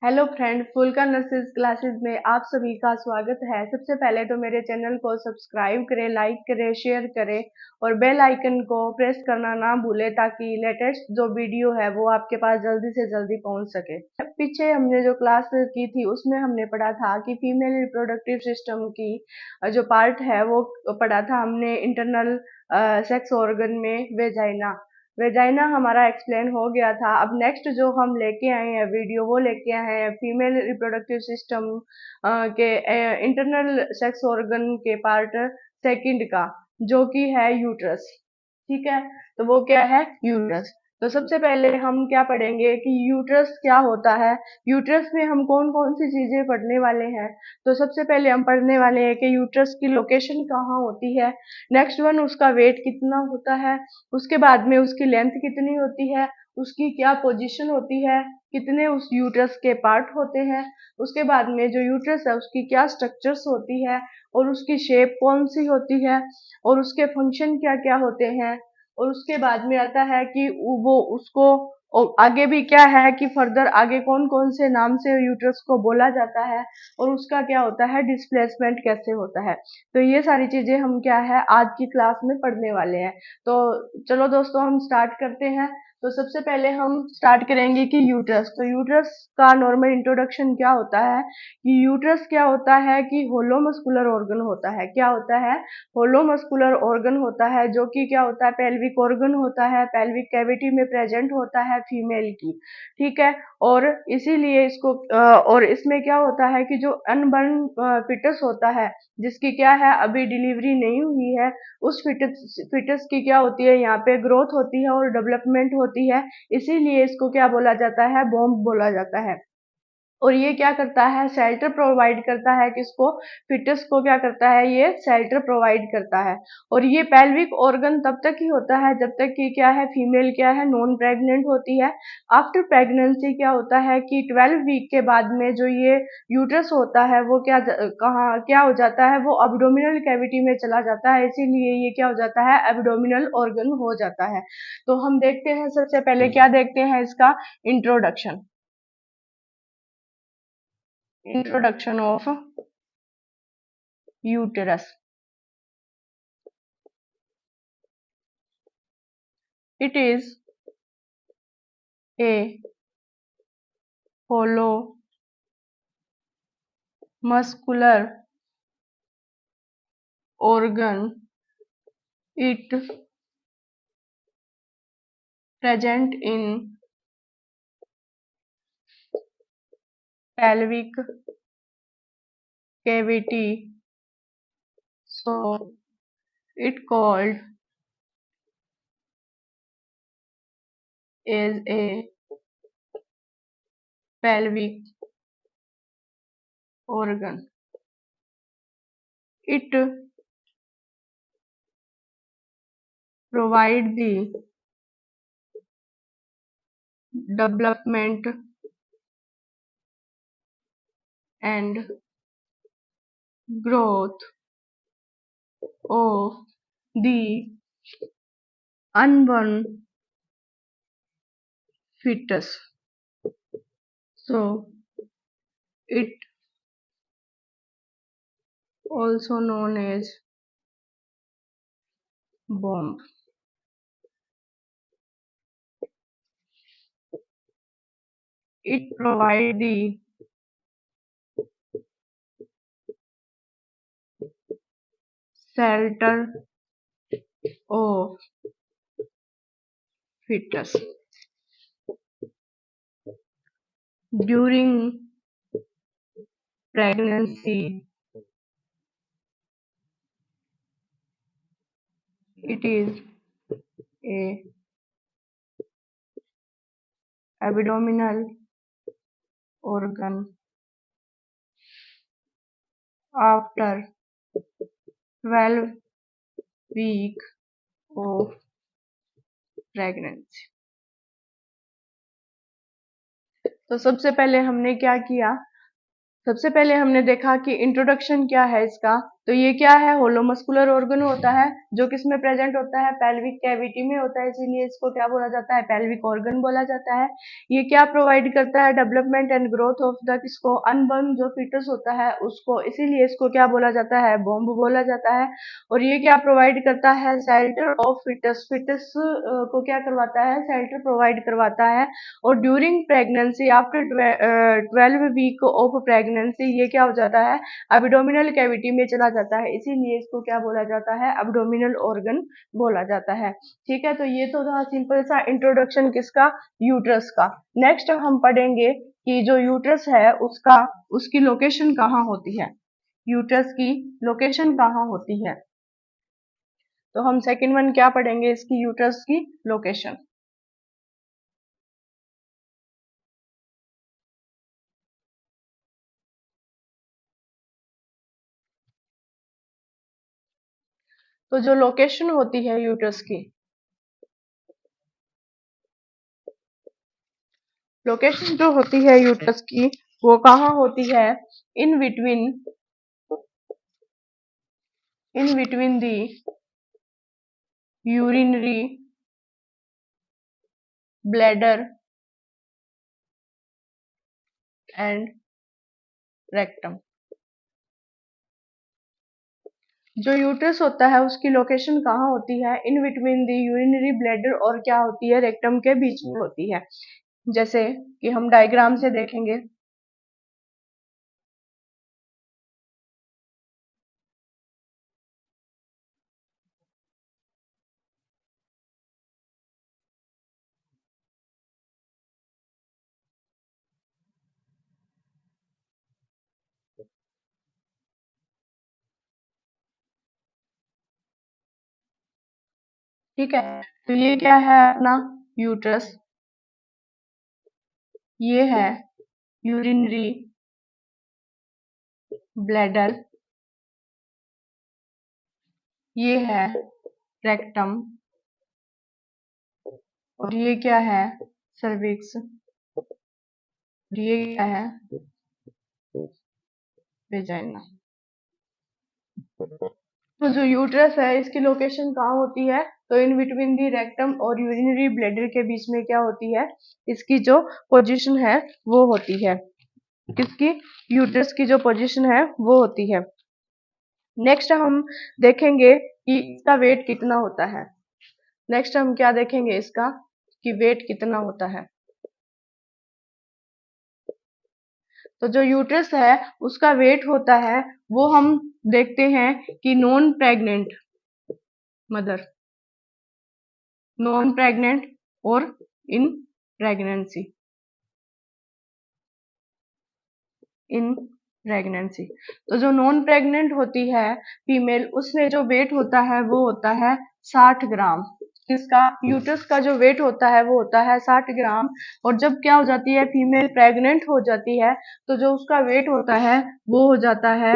Hello friend, फुल्का nurses classes में आप सभी का स्वागत है। सबसे पहले तो मेरे चैनल को सब्सक्राइब करें, लाइक करें, शेयर करें और बेल आइकन को प्रेस करना ना भूलें ताकि लेटेस्ट जो वीडियो है वो आपके पास जल्दी से जल्दी पहुंच सके। पीछे हमने जो क्लास की थी उसमें हमने पढ़ा था कि फीमेल रिप्रोडक्टिव सिस्टम की जो पार्ट है वो पढ़ा था हमने इंटरनल सेक्स ऑर्गन में वेजाइना। वेजाइना हमारा एक्सप्लेन हो गया था। अब नेक्स्ट जो हम लेके आए हैं वीडियो वो लेके आए हैं फीमेल रिप्रोडक्टिव सिस्टम के इंटरनल सेक्स ऑर्गन के पार्ट सेकंड का, जो कि है यूट्रस। ठीक है, तो वो क्या है? यूट्रस। तो सबसे पहले हम क्या पढ़ेंगे कि यूट्रस क्या होता है। यूट्रस में हम कौन कौन सी चीजें पढ़ने वाले हैं। तो सबसे पहले हम पढ़ने वाले हैं कि यूट्रस की लोकेशन कहाँ होती है। नेक्स्ट वन, उसका वेट कितना होता है। उसके बाद में उसकी लेंथ कितनी होती है, उसकी क्या पोजीशन होती है, कितने उस यूट्रस के पार्ट होते हैं। उसके बाद में जो यूट्रस है उसकी क्या स्ट्रक्चर्स होती है और उसकी शेप कौन सी होती है और उसके फंक्शन क्या क्या होते हैं। और उसके बाद में आता है कि वो उसको और आगे भी क्या है कि फर्दर आगे कौन कौन से नाम से यूट्रस को बोला जाता है और उसका क्या होता है, डिस्प्लेसमेंट कैसे होता है। तो ये सारी चीजें हम क्या है आज की क्लास में पढ़ने वाले हैं। तो चलो दोस्तों हम स्टार्ट करते हैं। तो सबसे पहले हम स्टार्ट करेंगे कि यूट्रस। तो यूट्रस का नॉर्मल इंट्रोडक्शन क्या होता है कि यूट्रस क्या होता है कि होलो मस्कुलर ऑर्गन होता है। क्या होता है? होलो मस्कुलर ऑर्गन होता है, जो कि क्या होता है, पेल्विक ऑर्गन होता है, पेल्विक कैविटी में प्रेजेंट होता है फीमेल की। ठीक है, और इसीलिए इसको और इसमें क्या होता है कि जो अनबर्न फिटस होता है, जिसकी क्या है अभी डिलीवरी नहीं हुई है, उस फिटस की क्या होती है, यहाँ पे ग्रोथ होती है और डेवलपमेंट होती है। इसीलिए इसको क्या बोला जाता है? बॉम्ब बोला जाता है। और ये क्या करता है? शेल्टर प्रोवाइड करता है। किसको? फिटस को क्या करता है? ये शेल्टर प्रोवाइड करता है। और ये पेल्विक ऑर्गन तब तक ही होता है जब तक कि क्या है, फीमेल क्या है, नॉन प्रेग्नेंट होती है। आफ्टर प्रेगनेंसी क्या होता है कि 12 वीक के बाद में जो ये यूट्रस होता है वो कहाँ क्या हो जाता है, वो एब्डोमिनल कैविटी में चला जाता है। इसीलिए ये क्या हो जाता है, एब्डोमिनल ऑर्गन हो जाता है। तो हम देखते हैं सबसे पहले क्या देखते हैं, इसका introduction. Introduction of uterus. It is a hollow muscular organ. It present in pelvic cavity. So it called as a pelvic organ. It provide the development and growth of the unborn fetus. So it also known as bomb. It provides the shelter of fetus during pregnancy. It is a abdominal organ. After 12 weeks of pregnancy. तो सबसे पहले हमने क्या किया, सबसे पहले हमने देखा कि इंट्रोडक्शन क्या है इसका। तो ये क्या है, होलो मस्कुलर ऑर्गन होता है, जो किसमें प्रेजेंट होता है, पेल्विक कैविटी में होता है, इसीलिए इसको क्या बोला जाता है, पेल्विक ऑर्गन बोला जाता है। ये क्या प्रोवाइड करता है, development and growth of the किसको, अनबॉर्न जो फीटस होता है उसको, इसीलिए इसको क्या बोला जाता है, बॉम्ब बोला जाता है। और ये क्या प्रोवाइड करता है, शेल्टर ऑफ फीटस, फीटस को क्या करवाता है, शेल्टर प्रोवाइड करवाता है। और during pregnancy after 12 week of pregnancy ये क्या हो जाता है, एब्डोमिनल कैविटी में चला जाता है, इसीलिए इसको क्या बोला जाता है, एब्डोमिनल ऑर्गन बोला जाता है। ठीक है, तो ये तो था सिंपल सा इंट्रोडक्शन किसका, यूट्रस का। नेक्स्ट हम पढ़ेंगे कि जो यूट्रस है उसका, उसकी लोकेशन कहाँ होती है, यूट्रस की लोकेशन कहाँ होती है। तो हम सेकंड वन क्या पढ़ेंगे, इसकी यूट्रस की लोकेशन। तो जो लोकेशन होती है यूट्रस की, लोकेशन जो होती है यूट्रस की वो कहाँ होती है, in between, in between the urinary bladder and rectum. जो यूट्रस होता है उसकी लोकेशन कहाँ होती है, in between the urinary bladder और क्या होती है, रेक्टम के बीच में होती है। जैसे कि हम डायग्राम से देखेंगे, ठीक है। तो ये क्या है अपना यूट्रस, ये है यूरिनरी ब्लैडर, ये है रेक्टम, और ये क्या है, सर्विक्स, और ये क्या है, वेजाइना। तो जो यूट्रस है इसकी लोकेशन कहाँ होती है, तो इन बिटवीन दी रेक्टम और यूरिनरी ब्लैडर के बीच में क्या होती है, इसकी जो पोजीशन है वो होती है, किसकी, यूट्रस की जो पोजीशन है वो होती है। नेक्स्ट हम देखेंगे कि इसका वेट कितना होता है। नेक्स्ट हम क्या देखेंगे इसका, कि वेट कितना होता है। तो जो यूट्रस है उसका वेट होता है, वो हम देखते हैं कि non pregnant mother, non pregnant और इन प्रेगनेंसी, इन प्रेगनेंसी। तो जो नॉन प्रेग्नेंट होती है फीमेल, उसमें जो वेट होता है वो होता है 60 ग्राम। किसका, यूट्रस का जो वेट होता है वो होता है 60 ग्राम। और जब क्या हो जाती है, फीमेल प्रेग्नेंट हो जाती है, तो जो उसका वेट होता है वो हो जाता है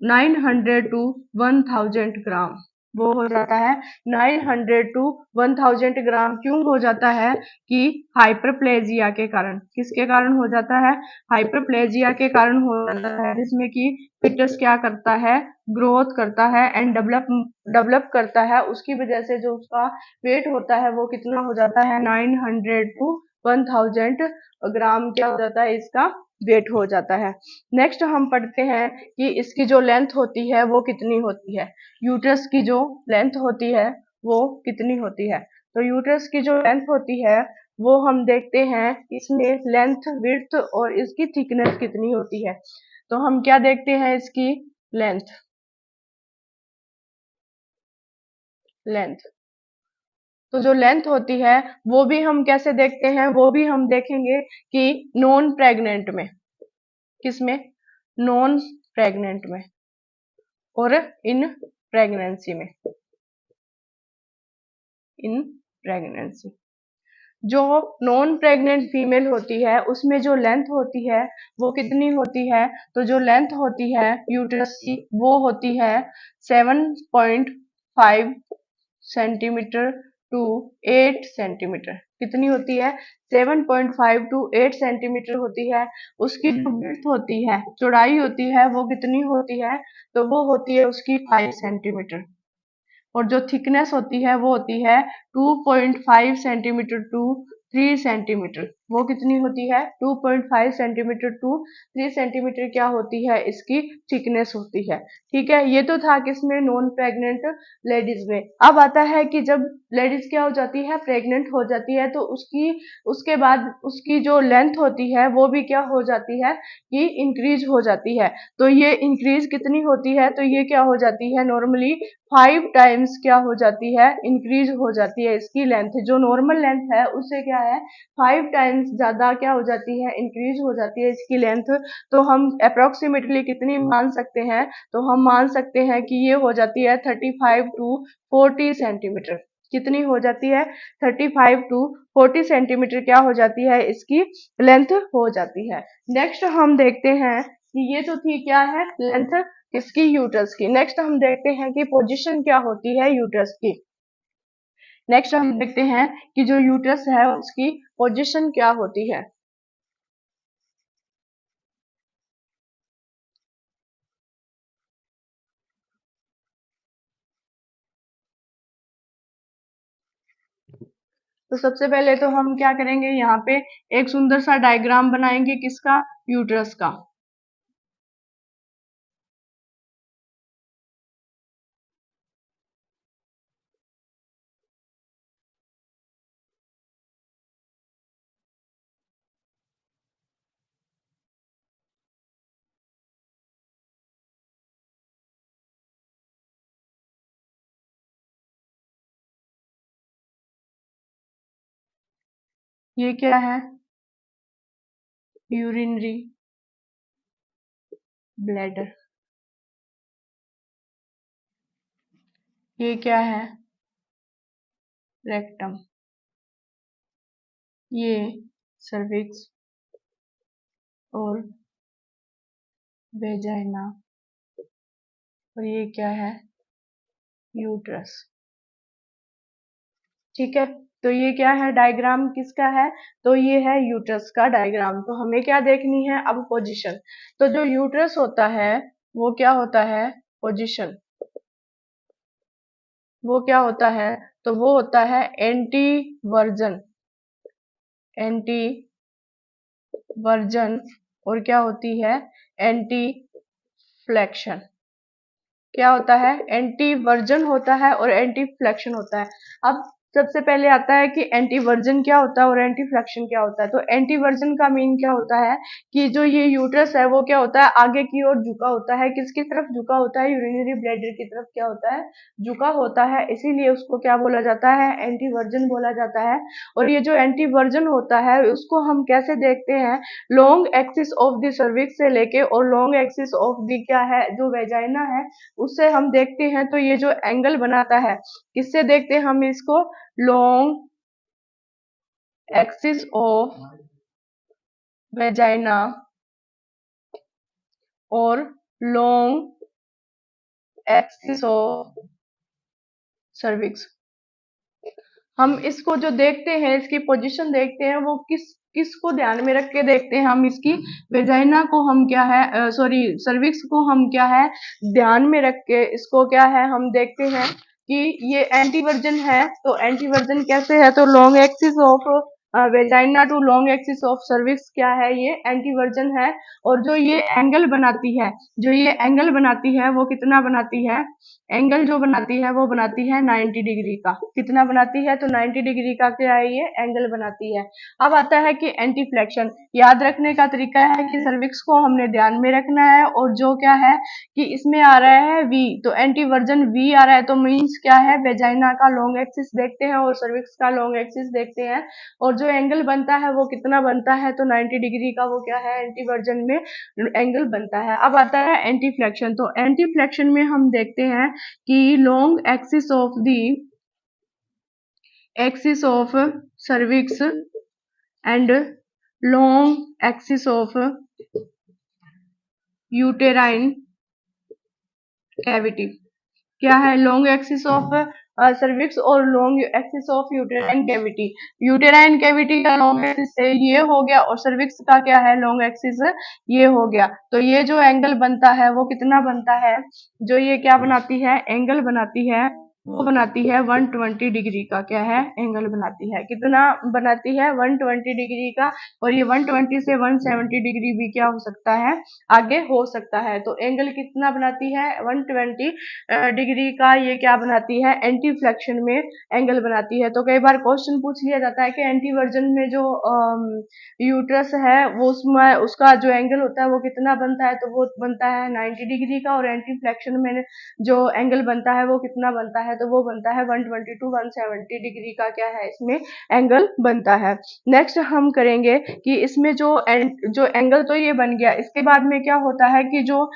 900 टू 1000 ग्राम। वो हो जाता है 900 टू 1000 ग्राम। क्यों हो जाता है, कि हाइपरप्लेजिया के कारण, किसके कारण हो जाता है, हाइपरप्लेजिया के कारण हो जाता है, जिसमें कि फिटस क्या करता है, ग्रोथ करता है एंड डेवलप करता है। उसकी वजह से जो उसका वेट होता है वो कितना हो जाता है, 900 टू 1000 ग्राम क्या हो जाता है, इसका वेट हो जाता है। नेक्स्ट हम पढ़ते हैं कि इसकी जो लेंथ होती है वो कितनी होती है, यूट्रस की जो लेंथ होती है वो कितनी होती है। तो यूट्रस की जो लेंथ होती है वो हम देखते हैं, इसमें लेंथ, विड्थ और इसकी थिकनेस कितनी होती है। तो हम क्या देखते हैं, इसकी लेंथ, लेंथ। तो जो लेंथ होती है वो भी हम कैसे देखते हैं, वो भी हम देखेंगे कि नॉन प्रेग्नेंट में, किसमें, नॉन प्रेग्नेंट में और इन प्रेगनेंसी में, इन प्रेगनेंसी। जो नॉन प्रेग्नेंट फीमेल होती है उसमें जो लेंथ होती है वो कितनी होती है, तो जो लेंथ होती है यूट्रस की वो होती है 7.5 सेंटीमीटर टू 8 सेंटीमीटर। कितनी होती है? 7.5 टू 8 सेंटीमीटर होती है। उसकी जो विड्थ होती है, चौड़ाई होती है, वो कितनी होती है? तो वो होती है उसकी 5 सेंटीमीटर। और जो थिकनेस होती है वो होती है 2.5 सेंटीमीटर टू 3 सेंटीमीटर। वो कितनी होती है? 2.5 सेंटीमीटर टू 3 सेंटीमीटर क्या होती है? इसकी थिकनेस होती है। ठीक है, ये तो था किसमें? नॉन प्रेग्नेंट लेडीज में। अब आता है कि जब लेडीज क्या हो जाती है? प्रेग्नेंट हो जाती है, तो उसके बाद उसकी जो लेंथ होती है वो भी क्या हो जाती है? कि इंक्रीज हो जाती है। तो ये इंक्रीज कितनी होती है? तो ये क्या हो जाती है? नॉर्मली 5 टाइम्स क्या हो जाती है? इंक्रीज हो जाती है इसकी लेंथ। जो नॉर्मल लेंथ है उससे क्या है? 5 टाइम्स ज्यादा क्या हो जाती है? इंक्रीज हो जाती है इसकी लेंथ। तो हम अप्रोक्सीमेटली कितनी मान सकते हैं? तो हम मान सकते हैं कि ये हो जाती है 35 टू 40 सेंटीमीटर। कितनी हो जाती है? 35 टू 40 सेंटीमीटर क्या हो जाती है? इसकी लेंथ हो जाती है। नेक्स्ट हम देखते हैं कि ये तो थी क्या है? लेंथ इसकी यूट्रस की। नेक्स्ट हम देखते हैं कि पोजीशन क्या होती है यूट्रस की। नेक्स्ट हम देखते हैं कि जो यूट्रस है उसकी पोजीशन क्या होती है। तो सबसे पहले तो हम क्या करेंगे, यहाँ पे एक सुंदर सा डायग्राम बनाएंगे। किसका? यूट्रस का। ये क्या है? Urinary bladder. ये क्या है? रेक्टम। ये सर्विक्स और वेजाइना। और ये क्या है? यूट्रस। ठीक है, तो ये क्या है? डायग्राम किसका है? तो ये है यूट्रस का डायग्राम। तो हमें क्या देखनी है अब? पोजीशन। तो जो यूट्रस होता है वो क्या होता है? पोजीशन। वो क्या होता है? तो वो होता है एंटी वर्जन। Anti version. और क्या होती है? Anti flexion. क्या होता है? एंटी वर्जन होता है और एंटी फ्लेक्शन होता है। अब सबसे पहले आता है कि एंटी वर्जन क्या होता है और एंटी फ्लेक्शन क्या होता है। तो एंटी वर्जन का मीन क्या होता है? कि जो ये यूट्रस है वो क्या होता है? आगे की ओर झुका होता है। किसकी तरफ झुका होता है? यूरिनरी ब्लैडर की तरफ क्या होता है? झुका होता है। इसीलिए उसको क्या बोला जाता है? एंटी वर्जन बोला जाता है। और ये जो एंटी वर्जन होता है उसको हम कैसे देखते हैं? Long axis of the cervix से लेके और लॉन्ग एक्सिस ऑफ द क्या है? जो वेजाइना है उससे हम देखते हैं। तो ये जो एंगल बनाता है, किससे देखते हैं हम इसको? लॉन्ग एक्सिस ऑफ वेजाइना और लॉन्ग एक्सिस ऑफ सर्विक्स। हम इसको जो देखते हैं, इसकी पोजीशन देखते हैं, वो किसको ध्यान में रख के देखते हैं? हम इसकी वेजाइना को हम क्या है, सॉरी, सर्विक्स को हम क्या है? ध्यान में रख के इसको क्या है? हम देखते हैं कि ये एंटीवर्जन है। तो एंटीवर्जन कैसे है? तो long axis of vagina to long axis of cervix क्या है? ये एंटीवर्जन है। और जो ये एंगल बनाती है, जो ये एंगल बनाती है वो कितना बनाती है? एंगल जो बनाती है वो बनाती है 90 डिग्री का। कितना बनाती है? तो 90 डिग्री का क्या है? ये एंगल बनाती है। अब आता है कि एंटी फ्लेक्शन। याद रखने का तरीका है कि सर्विक्स को हमने ध्यान में रखना है और जो क्या है कि इसमें आ रहा है वी, तो एंटी वर्जन वी आ रहा है। तो मीन्स क्या है? वेजाइना का लॉन्ग एक्सिस देखते हैं और सर्विक्स का लॉन्ग एक्सिस देखते हैं। और जो एंगल बनता है वो कितना बनता है? तो 90 डिग्री का वो क्या है? एंटी वर्जन में एंगल बनता है। अब आता है एंटी फ्लेक्शन। तो एंटी फ्लेक्शन में हम देखते हैं कि long axis of cervix and long axis of uterine cavity. क्या है? लॉन्ग एक्सिस ऑफ सर्विक्स और long axis of uterine cavity. Uterine cavity का लॉन्ग एक्सिस है ये हो गया, और सर्विक्स का क्या है, लॉन्ग एक्सिस ये हो गया। तो ये जो एंगल बनता है वो कितना बनता है, जो ये क्या बनाती है, एंगल बनाती है, वो बनाती है 120 डिग्री का। क्या है, एंगल बनाती है, कितना बनाती है, 120 डिग्री का। और ये 120 से 170 डिग्री भी क्या हो सकता है, आगे हो सकता है। तो एंगल कितना बनाती है, 120 डिग्री का ये क्या बनाती है, एंटी फ्लेक्शन में एंगल बनाती है। तो कई बार क्वेश्चन पूछ लिया जाता है कि एंटी वर्जन में जो यूट्रस है वो उसमें उसका जो एंगल होता है वो कितना बनता है, तो वो बनता है 90 डिग्री का। और एंटी फ्लेक्शन में जो एंगल बनता है वो कितना बनता है, तो वो बनता है 120 टू 170 डिग्री का क्या है, इसमें एंगल बनता है। नेक्स्ट हम करेंगे कि इसमें जो एंगल तो ये बन गया, इसके बाद में क्या होता है कि जो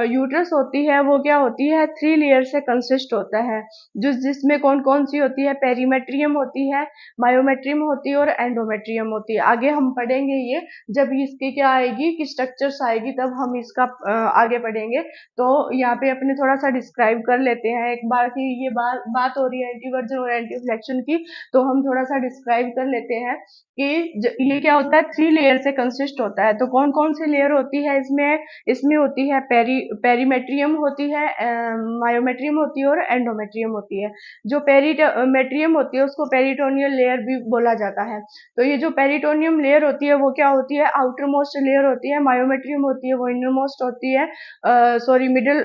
यूट्रस होती है वो क्या होती है, 3 लेयर से कंसिस्ट होता है। जिसमें कौन कौन सी होती है, पेरीमेट्रियम होती है, मायोमेट्रियम होती है और एंडोमेट्रियम होती है। आगे हम पढ़ेंगे ये, जब इसकी क्या आएगी कि स्ट्रक्चर्स आएगी तब हम इसका आगे पढ़ेंगे। तो यहाँ पे अपने थोड़ा सा डिस्क्राइब कर लेते हैं एक बार की, ये बात हो रही है एंटीवर्जन और एंटीफ्लेक्शन की, तो हम थोड़ा सा डिस्क्राइब कर लेते हैं कि ये क्या होता है, 3 लेयर से कंसिस्ट होता है। तो कौन कौन सी लेयर होती है इसमें, इसमें होती है पेरीमेट्रियम होती है, मायोमेट्रियम होती है और एंडोमेट्रियम होती है। जो पेरीमेट्रियम होती है उसको पेरिटोनियल लेयर भी बोला जाता है। तो ये जो पेरिटोनियम लेयर होती है वो क्या होती है, आउटर मोस्ट लेयर होती है, मायोमेट्रियम होती है वो इनर मोस्ट होती है, सॉरी मिडिल,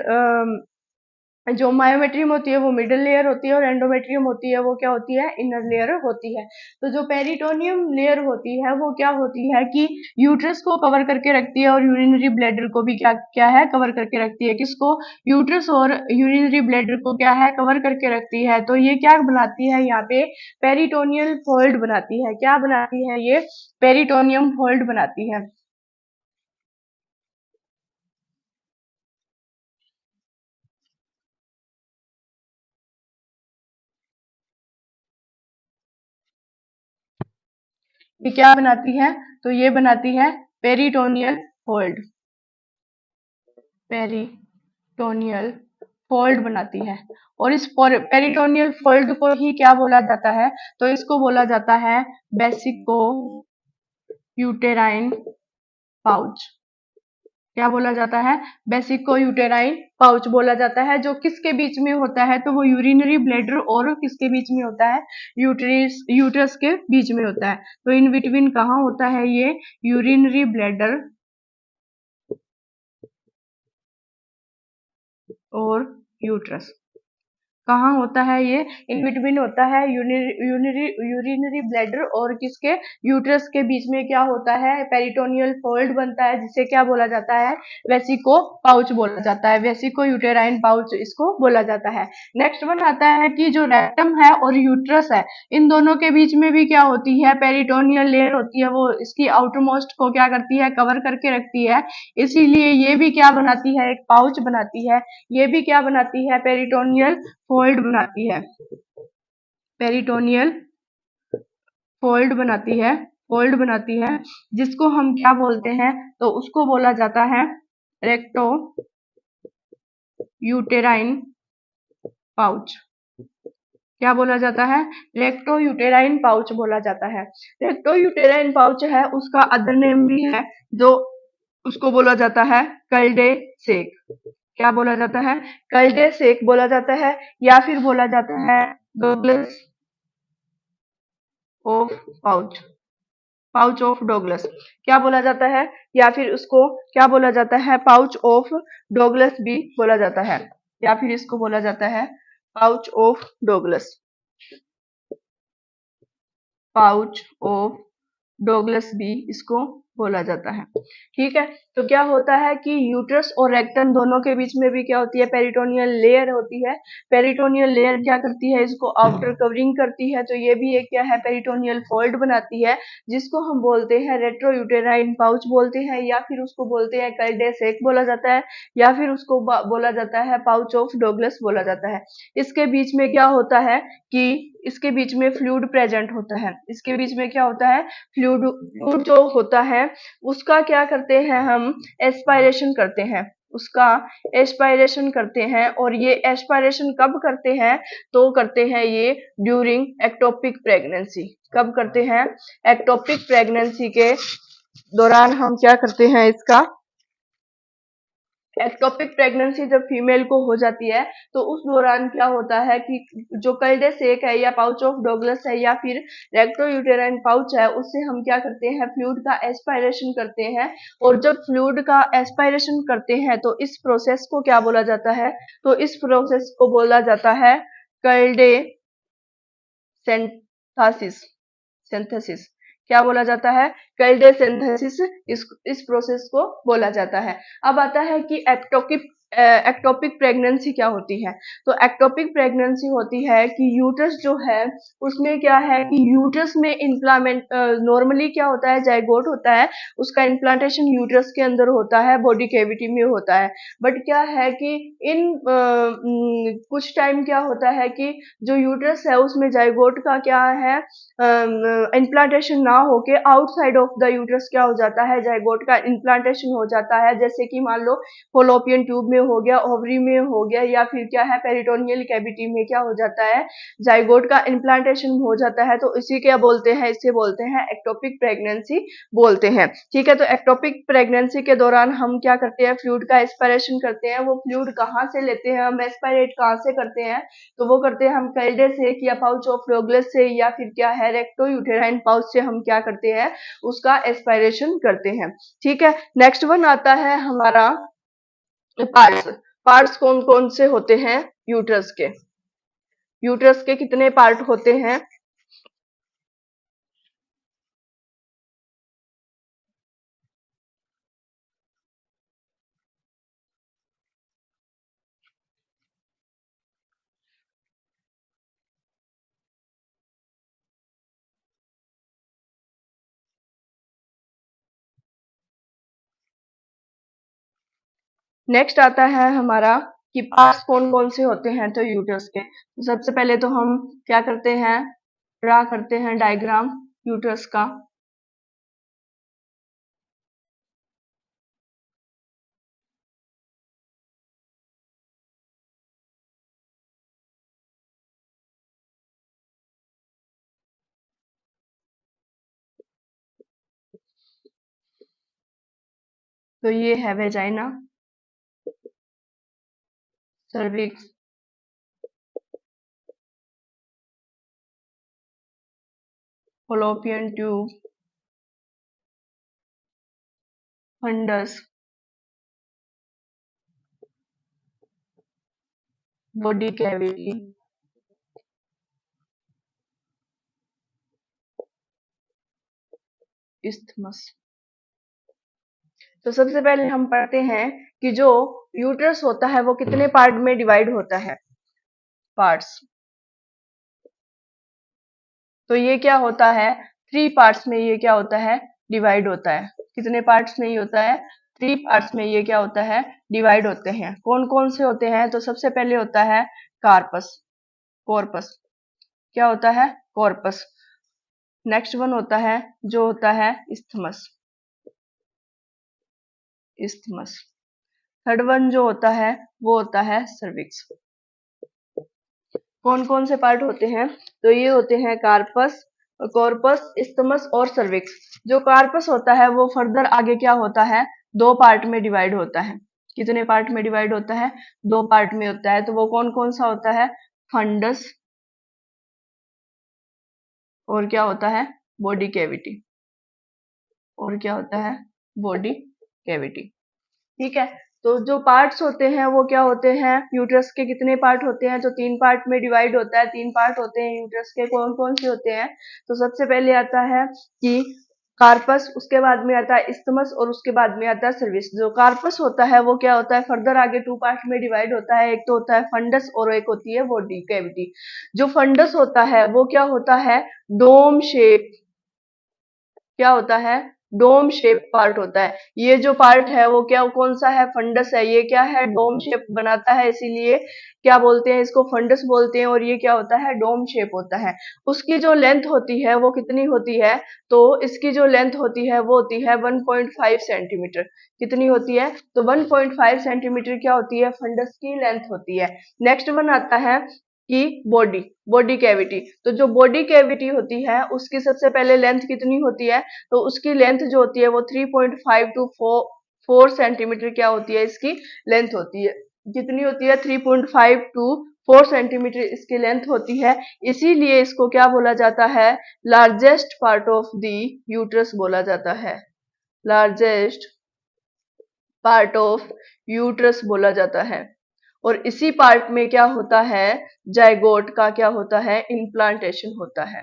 जो मायोमेट्रियम होती है वो मिडिल लेयर होती है, और एंडोमेट्रियम होती है वो क्या होती है, इनर लेयर होती है। तो जो पेरिटोनियम लेयर होती है वो क्या होती है कि यूट्रस को कवर करके रखती है, और यूरिनरी ब्लैडर को भी क्या क्या है, कवर करके रखती है। किसको, यूट्रस और यूरिनरी ब्लैडर को क्या है, कवर करके रखती है। तो ये क्या बनाती है, यहाँ पे पेरिटोनियल फोल्ड बनाती है। क्या बनाती है ये, पेरिटोनियम फोल्ड बनाती है। ये क्या बनाती है, तो ये बनाती है पेरिटोनियल फोल्ड, पेरिटोनियल फोल्ड बनाती है। और इस पेरिटोनियल फोल्ड को ही क्या बोला जाता है, तो इसको बोला जाता है बेसिको यूटेराइन पाउच। क्या बोला जाता है, बेसिको यूटेराइन पाउच बोला जाता है। जो किसके बीच में होता है, तो वो यूरिनरी ब्लैडर और किसके बीच में होता है, यूट्रस के बीच में होता है। तो इन बिटवीन कहाँ होता है ये, यूरिनरी ब्लैडर और यूट्रस, कहाँ होता है ये, इन बिटवीन होता है यूरिनरी ब्लैडर और किसके, यूट्रस के बीच में क्या होता है, पेरिटोनियल फोल्ड बनता है, जिसे क्या बोला जाता है, वेसिको पाउच बोला जाता है, वेसिको यूटेराइन पाउच इसको बोला जाता है। नेक्स्ट वन आता है कि जो रेक्टम है और यूट्रस है, इन दोनों के बीच में भी क्या होती है, पेरिटोनियल लेयर होती है, वो इसकी आउटर मोस्ट को क्या करती है, कवर करके रखती है। इसीलिए ये भी क्या बनाती है, एक पाउच बनाती है। ये भी क्या बनाती है, पेरिटोनियल फोल्ड बनाती है, पेरिटोनियल फोल्ड बनाती है, फोल्ड बनाती है, जिसको हम क्या बोलते हैं, तो उसको बोला जाता है रेक्टो यूटेराइन पाउच। क्या बोला जाता है, रेक्टो यूटेराइन पाउच बोला जाता है। रेक्टो यूटेराइन पाउच है, उसका अदर नेम भी है, जो उसको बोला जाता है कल्डे सेक। क्या बोला जाता है, कल्डे सेक बोला जाता है, या फिर बोला जाता है Douglas of pouch, pouch of Douglas. क्या बोला जाता है, या फिर उसको क्या बोला जाता है, पाउच ऑफ डॉगलस भी बोला जाता है, या फिर इसको बोला जाता है pouch of Douglas, pouch of Douglas भी इसको बोला जाता है। ठीक है, तो क्या होता है कि यूट्रस और रेक्टम दोनों के बीच में भी क्या होती है, पेरिटोनियल लेयर होती है। पेरिटोनियल लेयर क्या करती है, इसको आउटर कवरिंग करती है। तो ये भी एक क्या है, पेरिटोनियल फोल्ड बनाती है, जिसको हम बोलते हैं रेट्रोयूटेराइन पाउच बोलते हैं, या फिर उसको बोलते हैं कल्डे सेक बोला जाता है, या फिर उसको बोला जाता है पाउच ऑफ डॉगलस बोला जाता है। इसके बीच में क्या होता है कि इसके बीच में फ्लूइड प्रेजेंट होता है। इसके बीच में क्या होता है, फ्लूइड जो होता है उसका क्या करते हैं हम, एस्पायरेशन करते हैं। उसका एस्पायरेशन करते हैं। और ये एस्पायरेशन कब करते हैं? तो करते हैं ये ड्यूरिंग एक्टोपिक प्रेगनेंसी। कब करते हैं? एक्टोपिक प्रेगनेंसी के दौरान हम क्या करते हैं इसका, एक्टोपिक प्रेगनेंसी जब फीमेल को हो जाती है तो उस दौरान क्या होता है कि जो कल्डे सेक है या पाउच ऑफ डॉगलस है या फिर रेक्टो यूटेराइन पाउच है, उससे हम क्या करते हैं, फ्लूइड का एस्पायरेशन करते हैं। और जब फ्लूइड का एस्पायरेशन करते हैं तो इस प्रोसेस को क्या बोला जाता है? तो इस प्रोसेस को बोला जाता है कल्डे सेंथेसिस। सिंथेसिस क्या बोला जाता है? कल्डे सिंथेसिस। इस प्रोसेस को बोला जाता है। अब आता है कि एक्टोपिक प्रेगनेंसी क्या होती है? तो एक्टोपिक प्रेगनेंसी होती है कि यूट्रस जो है उसमें क्या है कि यूट्रस में इम्प्लांट, नॉर्मली क्या होता है, जाइगोट होता है, उसका इम्प्लांटेशन यूट्रस के अंदर होता है, बॉडी कैविटी में होता है। बट क्या है कि इन कुछ टाइम क्या होता है कि जो यूट्रस है उसमें जाइगोट का क्या है, इम्प्लांटेशन ना होके आउटसाइड ऑफ द यूट्रस क्या हो जाता है, जाइगोट का इम्प्लांटेशन हो जाता है। जैसे कि मान लो फॉलोपियन ट्यूब में हो गया, ओवरी में हो गया, या फिर क्या है पेरिटोनियल कैविटी में क्या हो जाता है, जाइगोट का इम्प्लांटेशन हो जाता है। तो इसी क्या बोलते हैं, इसे बोलते हैं एक्टोपिक प्रेगनेंसी बोलते हैं। ठीक है, तो एक्टोपिक प्रेगनेंसी के दौरान हम क्या करते हैं, फ्लूइड का एस्पायरेशन करते हैं। वो फ्लूइड कहाँ से लेते हैं, हम एस्पायरेट कहाँ से करते हैं? तो वो करते हैं हम कल्डे से या पाउच ऑफ डॉगलस से या फिर क्या है रेक्टो यूटेराइन पाउच से हम क्या करते हैं, उसका एस्पायरेशन करते हैं। ठीक है, नेक्स्ट वन आता है हमारा पार्ट्स। पार्ट्स कौन कौन से होते हैं यूट्रस के? यूट्रस के कितने पार्ट होते हैं? नेक्स्ट आता है हमारा कि पार्ट्स कौन कौन से होते हैं तो यूट्रस के। तो सबसे पहले तो हम क्या करते हैं, ड्रा करते हैं डायग्राम यूट्रस का। तो ये है vagina, cervix, fallopian tube, fundus, body cavity, isthmus. तो सबसे पहले हम पढ़ते हैं कि जो यूट्रस होता है वो कितने पार्ट में डिवाइड होता है, पार्ट्स। तो ये क्या होता है, 3 पार्ट्स में ये क्या होता है, डिवाइड होता है। कितने पार्ट्स में ये होता है, 3 पार्ट्स में ये क्या होता है, डिवाइड होते हैं। कौन कौन से होते हैं? तो सबसे पहले होता है कार्पस, कॉर्पस। क्या होता है, कॉर्पस। नेक्स्ट वन होता है जो होता है इस्थमस, इस्थमस। थर्ड वन जो होता है वो होता है सर्विक्स। कौन कौन से पार्ट होते हैं? तो ये होते हैं कार्पस, कॉर्पस, इस्थमस और सर्विक्स। जो कार्पस होता है वो फर्दर आगे क्या होता है, 2 पार्ट में डिवाइड होता है। कितने पार्ट में डिवाइड होता है, 2 पार्ट में होता है। तो वो कौन कौन सा होता है, फंडस, और क्या होता है, बॉडी कैविटी, और क्या होता है, बॉडी कैविटी। ठीक है, तो जो पार्ट्स होते हैं वो क्या होते हैं, यूट्रस के कितने पार्ट होते हैं, तो 3 पार्ट में डिवाइड होता है। 3 पार्ट होते हैं यूट्रस के, कौन कौन से होते हैं? तो सबसे पहले आता है कि कार्पस, उसके बाद में आता है इस्थमस और उसके बाद में आता है सर्विस। जो कार्पस होता है वो क्या होता है, फर्दर आगे 2 पार्ट में डिवाइड होता है। एक तो होता है फंडस और एक होती है बॉडी कैविटी। जो फंडस होता है वो क्या होता है, डोम शेप। क्या होता है, डोम शेप पार्ट होता है। ये जो पार्ट है वो क्या कौन सा है, फंडस है। ये क्या है, डोम शेप बनाता है, इसीलिए क्या बोलते हैं इसको, फंडस बोलते हैं। और ये क्या होता है, डोम शेप होता है। उसकी जो लेंथ होती है वो कितनी होती है, तो इसकी जो लेंथ होती है वो होती है 1.5 सेंटीमीटर। कितनी होती है, तो 1.5 सेंटीमीटर क्या होती है, फंडस की लेंथ होती है। नेक्स्ट वन आता है कि बॉडी, बॉडी कैविटी। तो जो बॉडी कैविटी होती है उसकी सबसे पहले लेंथ कितनी होती है, तो उसकी लेंथ जो होती है वो 3.5 टू 4 सेंटीमीटर क्या होती है, इसकी लेंथ होती है। कितनी होती है, 3.5 टू 4 सेंटीमीटर इसकी लेंथ होती है। इसीलिए इसको क्या बोला जाता है, largest part of the uterus बोला जाता है। लार्जेस्ट पार्ट ऑफ यूट्रस बोला जाता है। और इसी पार्ट में क्या होता है, जायगोट का क्या होता है, इम्प्लांटेशन होता है।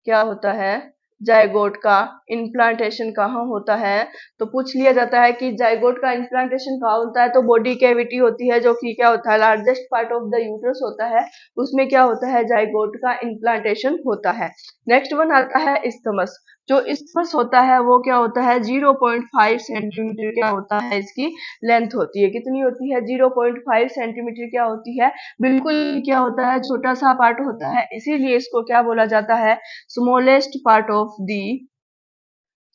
क्या होता है, जायगोट का इम्प्लांटेशन कहाँ होता है। तो पूछ लिया जाता है कि जायगोट का इम्प्लांटेशन कहाँ होता है, तो बॉडी कैविटी होती है जो कि क्या होता है, largest part of the uterus होता है, उसमें क्या होता है, जायगोट का इम्प्लांटेशन होता है। नेक्स्ट वन आता है इस्थमस। जो इस्थमस होता है वो क्या होता है, 0.5 सेंटीमीटर क्या होता है, इसकी लेंथ होती है। कितनी होती है, 0.5 सेंटीमीटर क्या होती है, बिल्कुल क्या होता है, छोटा सा पार्ट होता है। इसीलिए इसको क्या बोला जाता है, smallest part of the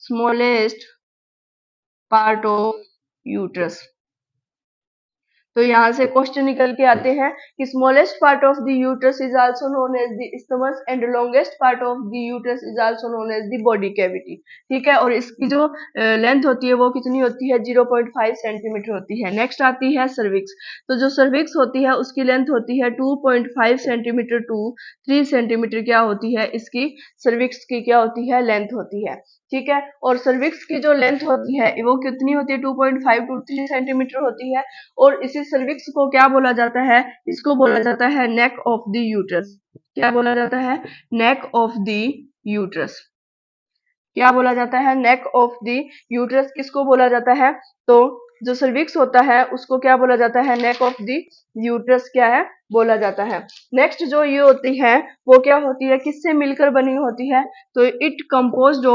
smallest part of uterus. तो यहाँ से क्वेश्चन निकल के आते हैं कि smallest part of the uterus is also known as the stomach and longest part of the uterus is also known as the body cavity. ठीक है, और इसकी जो लेंथ होती है वो कितनी होती है, 0.5 सेंटीमीटर होती है। नेक्स्ट आती है सर्विक्स। तो जो सर्विक्स होती है उसकी लेंथ होती है 2.5 सेंटीमीटर टू 3 सेंटीमीटर क्या होती है, इसकी सर्विक्स की क्या होती है, लेंथ होती है। ठीक है, और सर्विक्स की जो लेंथ होती है वो कितनी होती है, 2.5 टू 3 सेंटीमीटर होती है। और इसी सर्विक्स को क्या बोला जाता है, इसको बोला जाता है नेक ऑफ द यूट्रस। क्या बोला जाता है, नेक ऑफ द यूट्रस। क्या बोला जाता है, नेक ऑफ द यूट्रस किसको बोला जाता है, तो जो सर्विक्स होता है उसको क्या बोला जाता है, नेक ऑफ द यूट्रस क्या है, बोला जाता है। नेक्स्ट जो ये होती है वो क्या होती है, किससे मिलकर बनी होती है, तो it composed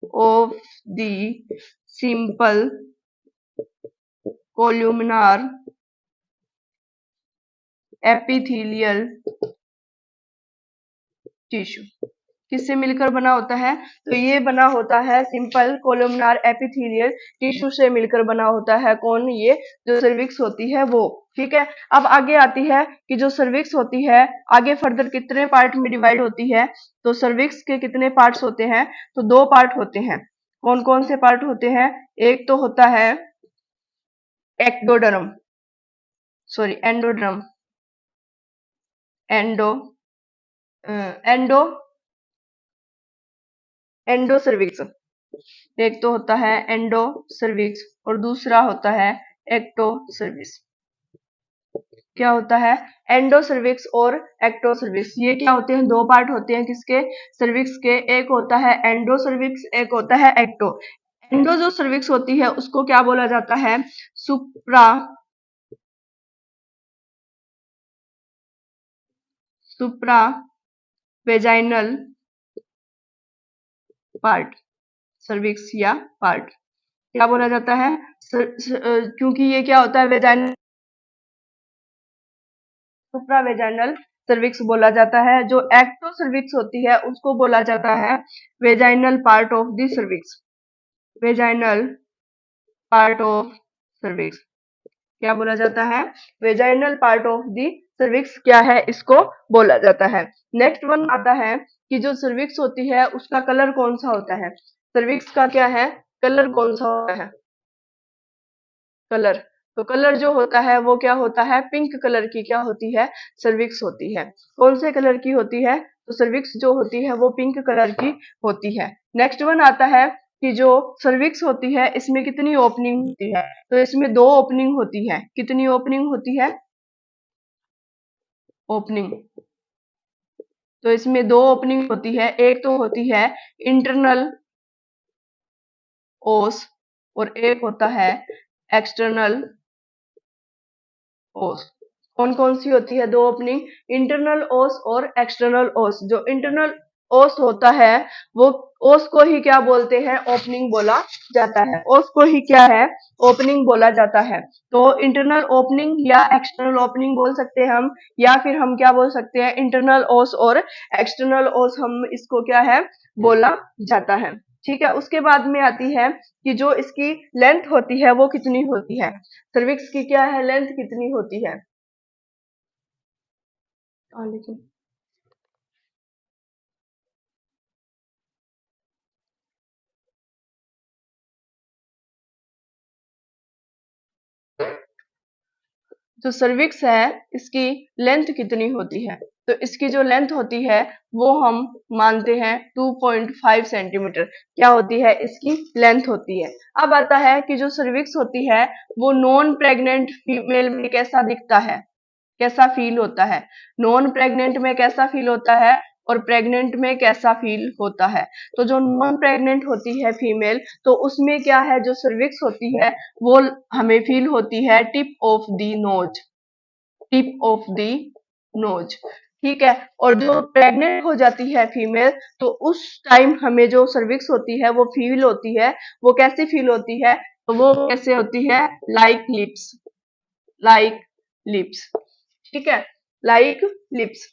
of the simple columnar epithelial tissue. किससे मिलकर बना होता है, तो ये बना होता है सिंपल कोलुमनार एपिथेलियल टिश्यू से मिलकर बना होता है। कौन, ये जो सर्विक्स होती है वो। ठीक है, अब आगे आती है कि जो सर्विक्स होती है आगे फर्दर कितने पार्ट में डिवाइड होती है, तो सर्विक्स के कितने पार्ट्स होते हैं, तो दो पार्ट होते हैं। कौन कौन से पार्ट होते हैं, एक तो होता है ectoderm, sorry endoderm, endo endo endo cervix. एक तो होता है एंडो सर्विक्स और दूसरा होता है एक्टो सर्विक्स। क्या होता है, एंडो सर्विक्स और एक्टो सर्विक्स, ये क्या होते हैं, दो पार्ट होते हैं किसके, सर्विक्स के। एक होता है एंडो सर्विक्स, एक होता है एक्टो। एंडो जो सर्विक्स होती है उसको क्या बोला जाता है, सुप्रा सुप्रा वेजाइनल पार्ट, सर्विक्स या पार्ट क्या बोला जाता है, क्योंकि ये क्या होता है, वेजाइनल, सुप्रावेजाइनल सर्विक्स बोला जाता है। जो एक्टो सर्विक्स होती है उसको बोला जाता है vaginal part of the cervix. Vaginal part of cervix क्या बोला जाता है, vaginal part of the cervix क्या है, इसको बोला जाता है। नेक्स्ट वन आता है कि जो सर्विक्स होती है उसका कलर कौन सा होता है, सर्विक्स का क्या है, कलर कौन सा होता है, कलर। तो कलर जो होता है वो क्या होता है, पिंक कलर की क्या होती है, सर्विक्स होती है। कौन से कलर की होती है, तो सर्विक्स जो होती है वो पिंक कलर की होती है। नेक्स्ट वन आता है कि जो सर्विक्स होती है इसमें कितनी ओपनिंग होती है, तो इसमें दो ओपनिंग होती है। कितनी ओपनिंग होती है, ओपनिंग। तो इसमें दो ओपनिंग होती है, एक तो होती है इंटरनल ओस और एक होता है एक्सटर्नल ओस। कौन कौन सी होती है दो ओपनिंग, इंटरनल ओस और एक्सटर्नल ओस। जो इंटरनल ओस होता है वो, ओस को ही क्या बोलते हैं, ओपनिंग बोला जाता है। ओस को ही क्या है, ओपनिंग बोला जाता है। तो इंटरनल ओपनिंग या एक्सटर्नल ओपनिंग बोल सकते हैं हम, या फिर हम क्या बोल सकते हैं, इंटरनल ओस और एक्सटर्नल ओस, हम इसको क्या है बोला जाता है। ठीक है, उसके बाद में आती है कि जो इसकी लेंथ होती है वो कितनी होती है, सर्विक्स की क्या है लेंथ कितनी होती है। हाँ, लेकिन जो सर्विक्स है इसकी लेंथ कितनी होती है, तो इसकी जो लेंथ होती है वो हम मानते हैं 2.5 सेंटीमीटर, क्या होती है इसकी लेंथ होती है। अब आता है कि जो सर्विक्स होती है वो नॉन प्रेग्नेंट फीमेल में कैसा दिखता है, कैसा फील होता है, नॉन प्रेग्नेंट में कैसा फील होता है और प्रेग्नेंट में कैसा फील होता है। तो जो नॉन प्रेग्नेंट होती है फीमेल, तो उसमें क्या है, जो सर्विक्स होती है वो हमें फील होती है tip of the nose, tip of the nose. ठीक है, और जो प्रेग्नेंट हो जाती है फीमेल, तो उस टाइम हमें जो सर्विक्स होती है वो फील होती है, वो कैसी फील होती है, तो वो कैसे होती है, लाइक लिप्स, लाइक लिप्स। ठीक है, लाइक लिप्स,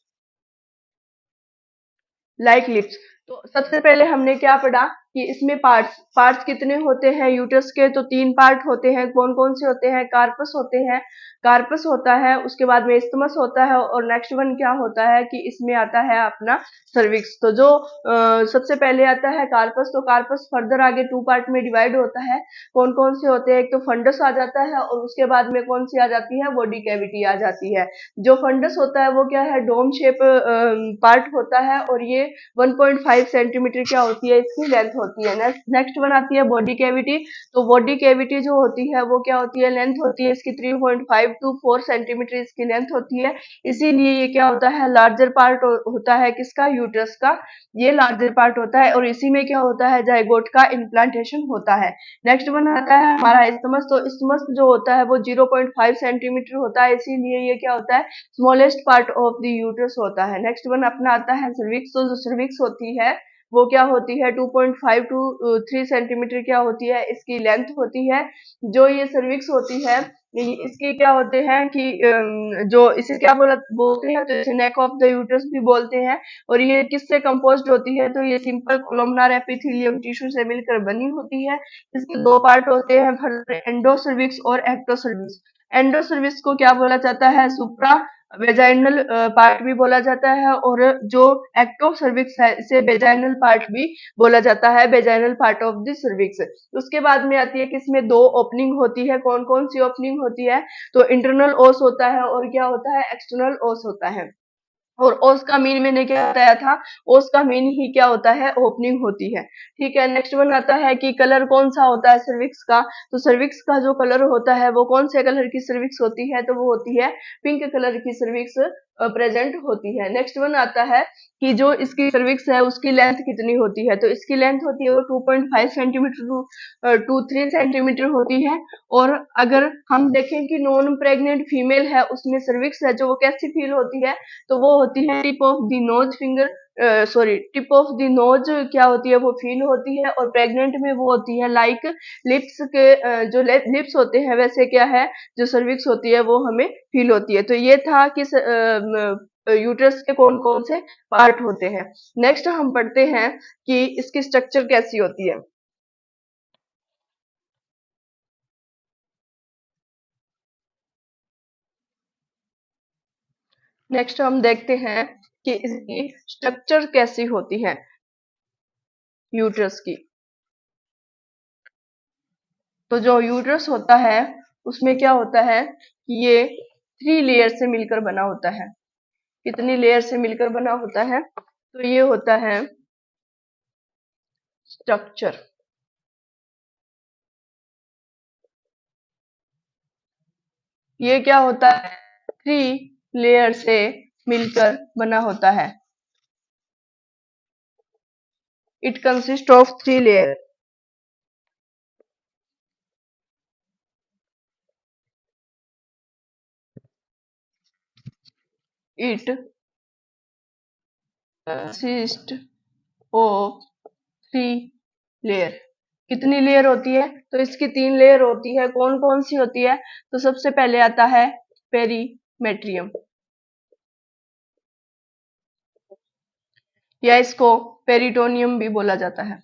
लाइक लिप्स। तो सबसे पहले हमने क्या पढ़ा कि इसमें पार्ट्स, पार्ट्स कितने होते हैं यूटरस के, तो तीन पार्ट होते हैं। कौन कौन से होते हैं, कार्पस होते हैं, कार्पस होता है, उसके बाद में इस्टमस होता है, और नेक्स्ट वन क्या होता है कि इसमें आता है अपना सर्विक्स। तो जो सबसे पहले आता है कार्पस, तो कार्पस फर्दर आगे टू पार्ट में डिवाइड होता है। कौन कौन से होते हैं, एक तो फंडस आ जाता है, और उसके बाद में कौन सी आ जाती है, बॉडी कैविटी आ जाती है। जो फंडस होता है वो क्या है, डोम शेप पार्ट होता है, और ये 1.5 सेंटीमीटर क्या होती है, इसकी लेंथ होती है। नेक्स्ट वन आती है बॉडी कैविटी। तो बॉडी कैविटी जो होती है वो क्या होती है, लेंथ होती है इसकी 3.5 टू 4 सेंटीमीटर इसकी लेंथ होती है। इसीलिए ये क्या होता है, लार्जर पार्ट होता है किसका, यूट्रस का, ये लार्जर पार्ट होता है, और इसी में क्या होता है, जाइगोट का इम्प्लांटेशन होता है। नेक्स्ट वन आता है हमारा इस्टमस। तो इस्टमस जो होता है वो 0.5 सेंटीमीटर होता है, इसीलिए ये क्या होता है, smallest part of the uterus होता है। नेक्स्ट वन अपना आता है सर्विक्स। तो जो सर्विक्स होती है वो क्या होती है, 2.5 टू 3 सेंटीमीटर क्या होती है, इसकी लेंथ होती है। जो ये सर्विक्स होती है, इसके क्या होते हैं कि जो इसे क्या बोलते हैं, तो इसे नेक ऑफ द यूट्रस भी बोलते हैं। और ये किससे कंपोज्ड होती है, तो ये सिंपल कोलोमनार एपिथेलियम टिश्यू से मिलकर बनी होती है। इसके दो पार्ट होते हैं, एंडोसर्विक्स और एक्टोसर्विक्स। एंडोसर्विक्स को क्या बोला जाता है, सुप्रा वेजाइनल पार्ट भी बोला जाता है, और जो एक्टो सर्विक्स है इसे वेजाइनल पार्ट भी बोला जाता है, vaginal part of the cervix. उसके बाद में आती है कि इसमें दो ओपनिंग होती है। कौन कौन सी ओपनिंग होती है, तो इंटरनल ओस होता है, और क्या होता है, एक्सटर्नल ओस होता है। और ओस का मीन मैंने क्या बताया था, ओस का मीन ही क्या होता है, ओपनिंग होती है। ठीक है, नेक्स्ट वन आता है कि कलर कौन सा होता है सर्विक्स का। तो सर्विक्स का जो कलर होता है वो कौन से कलर की सर्विक्स होती है, तो वो होती है पिंक कलर की सर्विक्स प्रेजेंट होती है। नेक्स्ट वन आता है कि जो इसकी सर्विक्स है उसकी लेंथ कितनी होती है, तो इसकी लेंथ होती है वो 2.5 सेंटीमीटर टू 3 सेंटीमीटर होती है। और अगर हम देखें कि नॉन प्रेग्नेंट फीमेल है, उसमें सर्विक्स है जो वो कैसी फील होती है, तो वो होती है tip of the nose finger, sorry tip of the nose क्या होती है, वो फील होती है। और प्रेग्नेंट में वो होती है लाइक लिप्स के, जो लिप्स होते हैं वैसे क्या है, जो सर्विक्स होती है वो हमें फील होती है। तो ये था कि यूट्रस के कौन कौन से पार्ट होते हैं। नेक्स्ट हम पढ़ते हैं कि इसकी स्ट्रक्चर कैसी होती है। नेक्स्ट हम देखते हैं कि इसकी स्ट्रक्चर कैसी होती है यूट्रस की। तो जो यूट्रस होता है उसमें क्या होता है कि ये 3 लेयर से मिलकर बना होता है। कितनी लेयर से मिलकर बना होता है, तो ये होता है स्ट्रक्चर। ये क्या होता है, 3 लेयर से मिलकर बना होता है। It consist of 3 layer. It consist of 3 layer. कितनी लेयर होती है? तो इसकी 3 लेयर होती है। कौन कौन सी होती है? तो सबसे पहले आता है पेरीमेट्रियम, या इसको पेरिटोनियम भी बोला जाता है।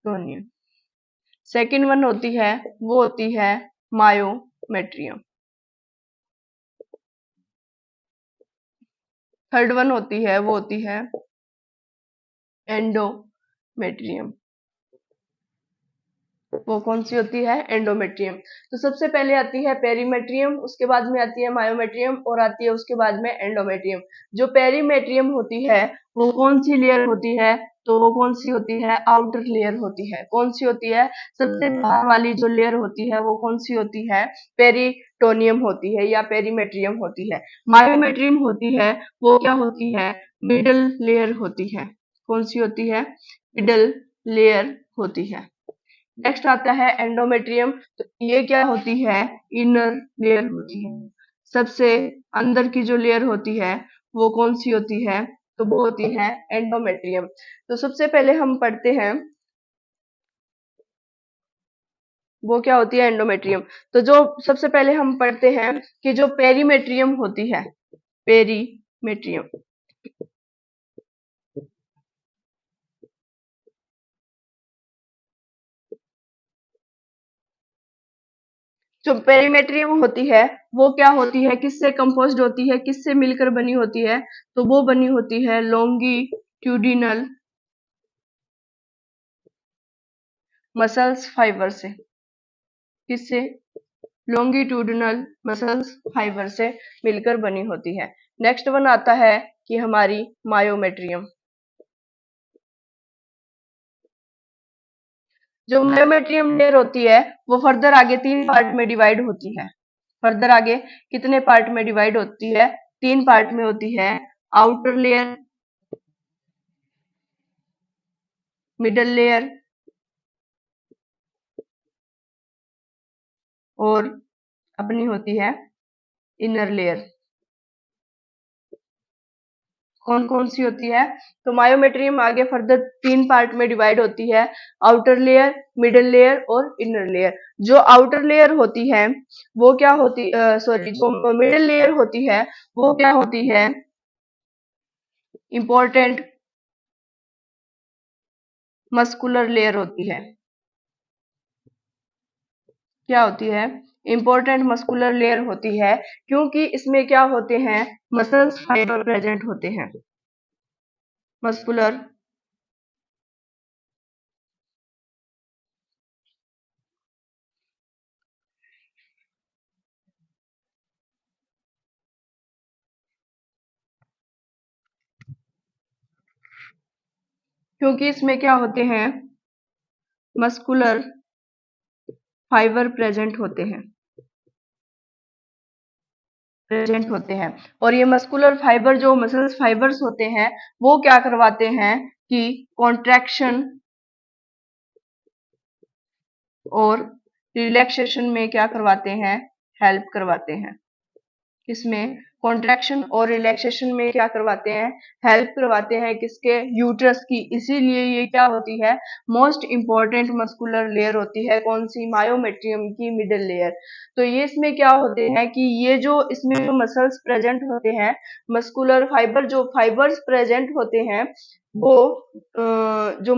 टोनियम। सेकेंड वन होती है, वो होती है मायोमेट्रियम। थर्ड वन होती है, वो होती है एंडोमेट्रियम। वो कौन सी होती है? एंडोमेट्रियम। तो सबसे पहले आती है पेरीमेट्रियम, उसके बाद में आती है मायोमेट्रियम और आती है उसके बाद में एंडोमेट्रियम। जो पेरीमेट्रियम होती है वो कौन सी लेयर होती है? तो वो कौन सी होती है? आउटर लेयर होती है। कौन सी होती है? सबसे बाहर वाली जो लेयर होती है वो कौन सी होती है? पेरिटोनियम होती है या पेरीमेट्रियम होती है। मायोमेट्रियम होती है, वो क्या होती है? मिडल लेयर होती है। कौन सी होती है? मिडल लेयर होती है। नेक्स्ट आता है एंडोमेट्रियम। तो ये क्या होती है? इनर लेयर होती है। सबसे अंदर की जो लेयर होती है वो कौन सी होती है? तो वो होती है एंडोमेट्रियम। तो सबसे पहले हम पढ़ते हैं वो क्या होती है? एंडोमेट्रियम। तो जो सबसे पहले हम पढ़ते हैं कि जो पेरीमेट्रियम होती है, पेरीमेट्रियम, जो पेरीमेट्रियम होती है वो क्या होती है? किससे कंपोज्ड होती है? किससे मिलकर बनी होती है? तो वो बनी होती है लॉन्गिट्यूडिनल मसल्स फाइबर से। किससे? लॉन्गिट्यूडिनल मसल्स फाइबर से मिलकर बनी होती है। नेक्स्ट वन आता है कि हमारी मायोमेट्रियम। जो मायोमेट्रियम लेयर होती है वो फर्दर आगे 3 पार्ट में डिवाइड होती है। फर्दर आगे कितने पार्ट में डिवाइड होती है? 3 पार्ट में होती है। आउटर लेयर, मिडल लेयर और अपनी होती है इनर लेयर। कौन कौन सी होती है? तो मायोमेट्रियम आगे फर्दर 3 पार्ट में डिवाइड होती है। आउटर लेयर, मिडल लेयर और इनर लेयर। जो आउटर लेयर होती है वो क्या होती, सॉरी, जो मिडल लेयर होती है वो क्या होती है? इंपॉर्टेंट मस्कुलर लेयर होती है। क्या होती है? इंपॉर्टेंट मस्कुलर लेयर होती है, क्योंकि इसमें क्या होते हैं? मसल्स फाइबर प्रेजेंट होते हैं। मस्कुलर, क्योंकि इसमें क्या होते हैं? मस्कुलर फाइबर प्रेजेंट होते हैं। और ये मस्कुलर फाइबर, जो मसल्स फाइबर्स होते हैं, वो क्या करवाते हैं कि कॉन्ट्रैक्शन और रिलैक्सेशन में क्या करवाते हैं? हेल्प करवाते हैं। किसमें? कॉन्ट्रैक्शन और रिलैक्सेशन में क्या करवाते हैं? हेल्प करवाते हैं। किसके? यूट्रस की। इसीलिए ये क्या होती है? मोस्ट इंपॉर्टेंट मस्कुलर लेयर होती है। कौन सी? मायोमेट्रियम की मिडल लेयर। तो ये इसमें क्या होते हैं कि ये जो इसमें जो मसल्स प्रेजेंट होते हैं, मस्कुलर फाइबर, जो फाइबर्स प्रेजेंट होते हैं वो जो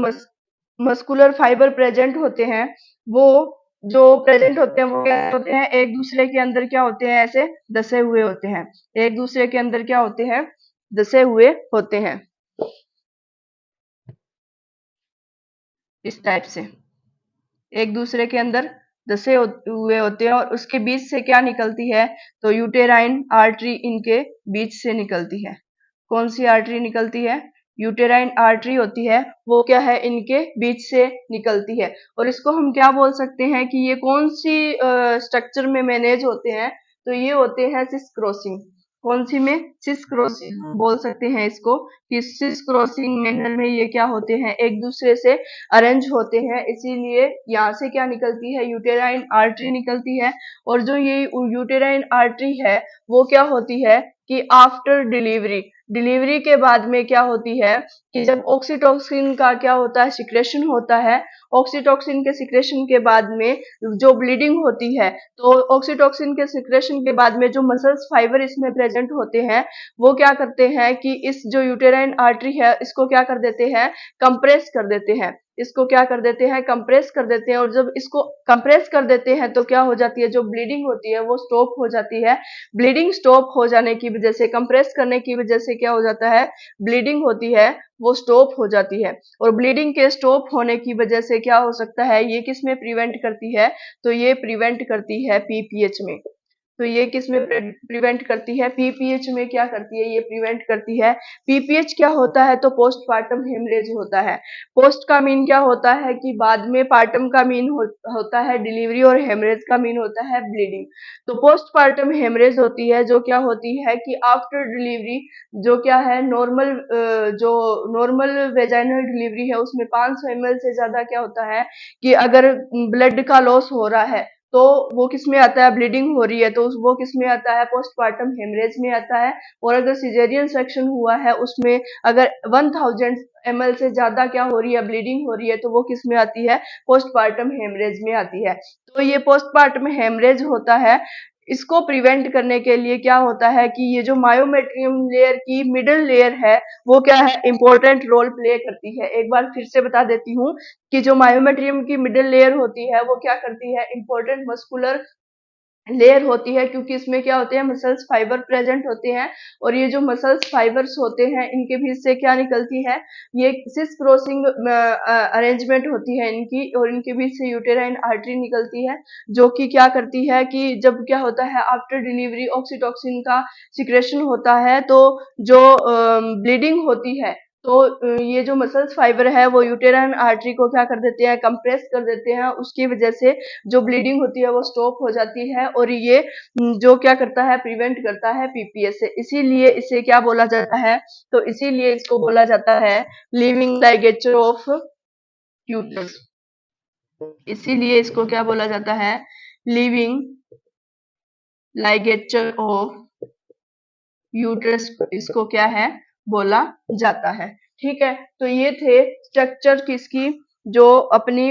मस्कुलर फाइबर प्रेजेंट होते हैं वो जो प्रेजेंट होते हैं वो क्या होते हैं? एक दूसरे के अंदर क्या होते हैं? ऐसे दसे हुए होते हैं। एक दूसरे के अंदर क्या होते हैं? दसे हुए होते हैं, इस टाइप से एक दूसरे के अंदर दसे हुए होते हैं। और उसके बीच से क्या निकलती है? तो यूटेराइन आर्टरी इनके बीच से निकलती है। कौन सी आर्टरी निकलती है? यूटेराइन आर्टरी होती है, वो क्या है? इनके बीच से निकलती है। और इसको हम क्या बोल सकते हैं कि ये कौन सी स्ट्रक्चर में मैनेज होते हैं? तो ये होते हैं सिस क्रॉसिंग। कौन सी में? सिस क्रॉसिंग बोल सकते हैं इसको, कि सिस क्रॉसिंग मैनर में ये क्या होते हैं? एक दूसरे से अरेंज होते हैं। इसीलिए यहाँ से क्या निकलती है? यूटेराइन आर्टरी निकलती है। और जो ये यूटेराइन आर्टरी है वो क्या होती है कि आफ्टर डिलीवरी, डिलीवरी के बाद में क्या होती है कि जब ऑक्सीटोसिन का क्या होता है, सिक्रेशन होता है, ऑक्सीटोसिन के सिक्रेशन के बाद में जो ब्लीडिंग होती है, तो ऑक्सीटोसिन के सिक्रेशन के बाद में जो मसल्स फाइबर इसमें प्रेजेंट होते हैं, वो क्या करते हैं कि इस जो यूटेराइन आर्टरी है इसको क्या कर देते हैं, कंप्रेस कर देते हैं, इसको क्या कर देते हैं, कंप्रेस कर देते हैं। और जब इसको कंप्रेस कर देते हैं तो क्या हो जाती है, जो ब्लीडिंग होती है वो स्टॉप हो जाती है। ब्लीडिंग स्टॉप हो जाने की वजह से, कंप्रेस करने की वजह से क्या हो जाता है, ब्लीडिंग होती है वो स्टॉप हो जाती है। और ब्लीडिंग के स्टॉप होने की वजह से क्या हो सकता है, ये किस में प्रिवेंट करती है, तो ये प्रिवेंट करती है पीपीएच में। तो ये किस में प्रिवेंट करती है, पीपीएच में क्या करती है, ये प्रिवेंट करती है। पीपीएच क्या होता है, तो पोस्टपार्टम हेमरेज होता है। पोस्ट का मीन क्या होता है कि बाद में, पार्टम का मीन होता है डिलीवरी, और हेमरेज का मीन होता है ब्लीडिंग। तो पोस्टपार्टम हेमरेज होती है जो क्या होती है कि आफ्टर डिलीवरी, जो क्या है नॉर्मल, जो नॉर्मल वेजाइनल डिलीवरी है उसमें 500 ml से ज्यादा क्या होता है कि अगर ब्लड का लॉस हो रहा है, तो वो किस में आता है, ब्लीडिंग हो रही है तो वो किस में आता है, पोस्टपार्टम हेमरेज में आता है। और अगर सिजेरियन सेक्शन हुआ है उसमें अगर 1000 ml से ज्यादा क्या हो रही है, ब्लीडिंग हो रही है, तो वो किस में आती है, पोस्टपार्टम हेमरेज में आती है। तो ये पोस्टपार्टम हेमरेज होता है। इसको प्रिवेंट करने के लिए क्या होता है कि ये जो मायोमेट्रियम लेयर की मिडिल लेयर है, वो क्या है, इंपॉर्टेंट रोल प्ले करती है। एक बार फिर से बता देती हूँ कि जो मायोमेट्रियम की मिडिल लेयर होती है वो क्या करती है, इंपॉर्टेंट मस्कुलर लेयर होती है, क्योंकि इसमें क्या होते हैं, मसल्स फाइबर प्रेजेंट होते हैं। और ये जो मसल्स फाइबर्स होते हैं इनके बीच से क्या निकलती है, ये सिस क्रॉसिंग अरेंजमेंट होती है इनकी, और इनके बीच से यूटेराइन आर्टरी निकलती है, जो कि क्या करती है कि जब क्या होता है, आफ्टर डिलीवरी ऑक्सीटोसिन का सिक्रेशन होता है, तो जो ब्लीडिंग होती है, तो ये जो मसल्स फाइबर है वो यूटेराइन आर्टरी को क्या कर देते हैं, कंप्रेस कर देते हैं। उसकी वजह से जो ब्लीडिंग होती है वो स्टॉप हो जाती है, और ये जो क्या करता है, प्रिवेंट करता है पीपीएस से। इसीलिए इसे क्या बोला जाता है, तो इसीलिए इसको बोला जाता है लिविंग लाइगेचर ऑफ यूट्रस। इसीलिए इसको क्या बोला जाता है, लिविंग लाइगेचर ऑफ यूट्रस, इसको क्या है, बोला जाता है। ठीक है, तो ये थे स्ट्रक्चर किसकी, जो अपनी